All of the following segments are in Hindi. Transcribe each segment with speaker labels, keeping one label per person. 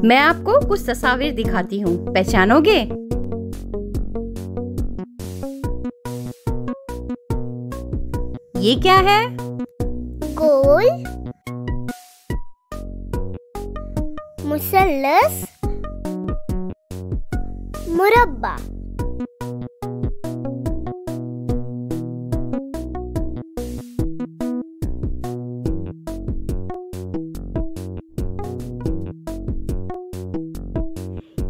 Speaker 1: मैं आपको कुछ तस्वीर दिखाती हूँ, पहचानोगे? ये क्या है?
Speaker 2: गोल, मुसल्लस, मुरब्बा।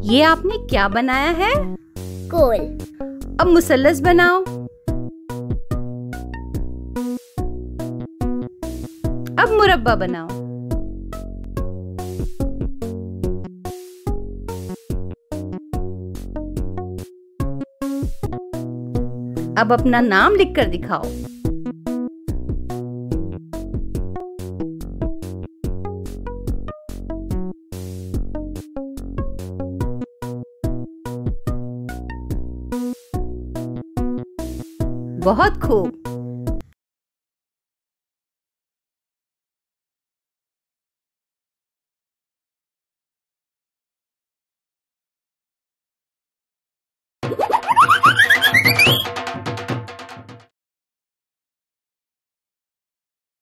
Speaker 1: ये आपने क्या बनाया है?
Speaker 2: गोल।
Speaker 1: अब मुसल्लस बनाओ। अब मुरब्बा बनाओ। अब अपना नाम लिखकर दिखाओ। बहुत खूब।